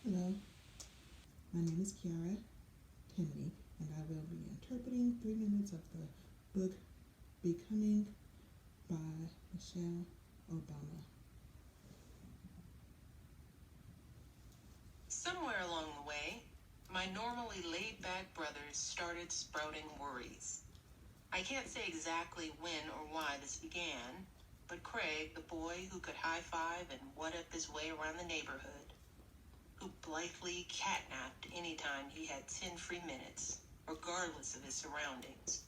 Hello, my name is Ciara Kennedy, and I will be interpreting 3 minutes of the book Becoming by Michelle Obama. Somewhere along the way, my normally laid-back brothers started sprouting worries. I can't say exactly when or why this began, but Craig, the boy who could high-five and what-up his way around the neighborhood, who blithely catnapped anytime he had 10 free minutes, regardless of his surroundings,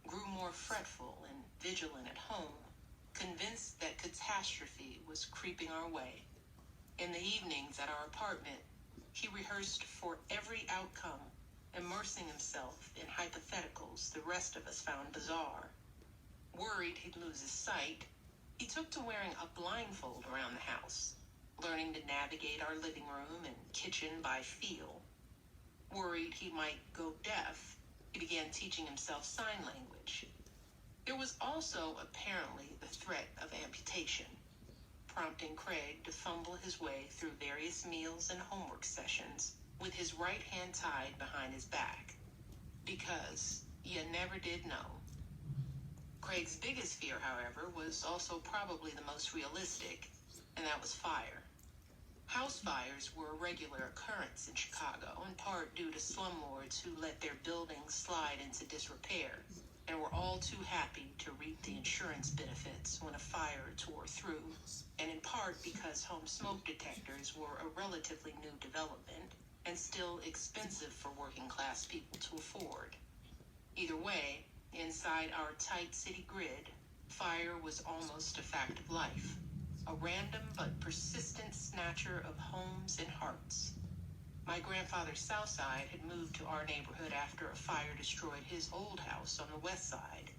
grew more fretful and vigilant at home, convinced that catastrophe was creeping our way. In the evenings at our apartment, he rehearsed for every outcome, immersing himself in hypotheticals the rest of us found bizarre. Worried he'd lose his sight, he took to wearing a blindfold around the house, learning to navigate our living room and kitchen by feel. Worried he might go deaf, he began teaching himself sign language. There was also apparently the threat of amputation, prompting Craig to fumble his way through various meals and homework sessions with his right hand tied behind his back. Because you never did know. Craig's biggest fear, however, was also probably the most realistic, and that was fire. House fires were a regular occurrence in Chicago, in part due to slumlords who let their buildings slide into disrepair and were all too happy to reap the insurance benefits when a fire tore through, and in part because home smoke detectors were a relatively new development and still expensive for working class people to afford. Either way, inside our tight city grid, fire was almost a fact of life, a random but persistent snatcher of homes and hearts. My grandfather's South Side had moved to our neighborhood after a fire destroyed his old house on the West Side,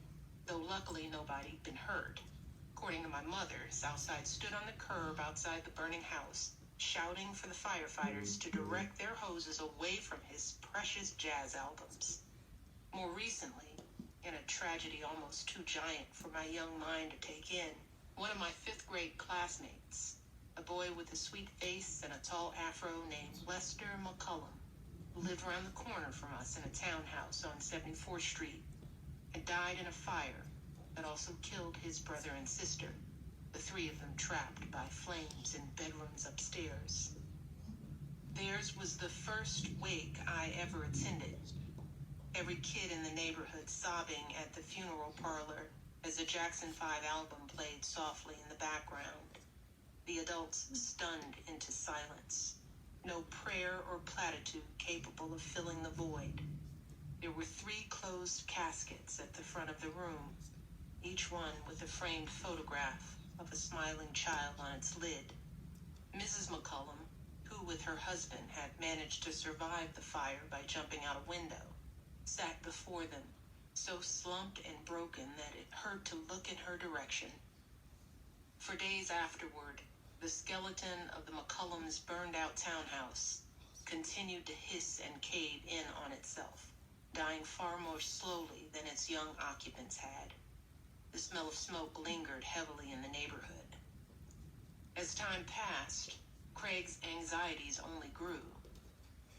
though luckily nobody'd been hurt. According to my mother, Southside stood on the curb outside the burning house, shouting for the firefighters to direct their hoses away from his precious jazz albums. More recently, in a tragedy almost too giant for my young mind to take in, one of my fifth-grade classmates, a boy with a sweet face and a tall afro named Lester McCullum, who lived around the corner from us in a townhouse on 74th Street, had died in a fire that also killed his brother and sister, the three of them trapped by flames in bedrooms upstairs. Theirs was the first wake I ever attended. Every kid in the neighborhood sobbing at the funeral parlor as the Jackson 5 album played softly in the background. The adults stunned into silence. No prayer or platitude capable of filling the void. There were 3 closed caskets at the front of the room, each one with a framed photograph of a smiling child on its lid. Mrs. McCullum, who with her husband had managed to survive the fire by jumping out a window, sat before them, so slumped and broken that it hurt to look in her direction. For days afterward, the skeleton of the McCullums' burned-out townhouse continued to hiss and cave in on itself, dying far more slowly than its young occupants had. The smell of smoke lingered heavily in the neighborhood. As time passed, Craig's anxieties only grew.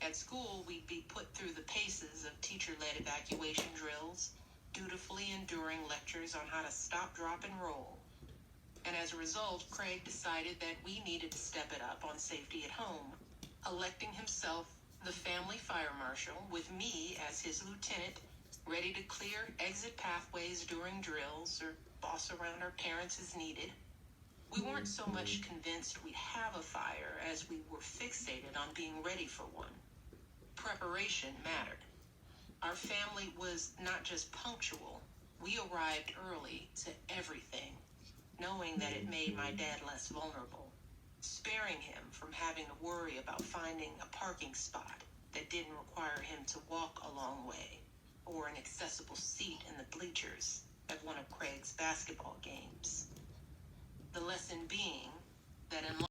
At school, we'd be put through the paces of teacher-led evacuation drills, dutifully enduring lectures on how to stop, drop, and roll. And as a result, Craig decided that we needed to step it up on safety at home, electing himself the family fire marshal with me as his lieutenant, ready to clear exit pathways during drills or boss around our parents as needed. We weren't so much convinced we'd have a fire as we were fixated on being ready for one. Preparation mattered. Our family was not just punctual, we arrived early to everything, knowing that it made my dad less vulnerable, sparing him from having to worry about finding a parking spot that didn't require him to walk a long way, or an accessible seat in the bleachers at one of Craig's basketball games. The lesson being that in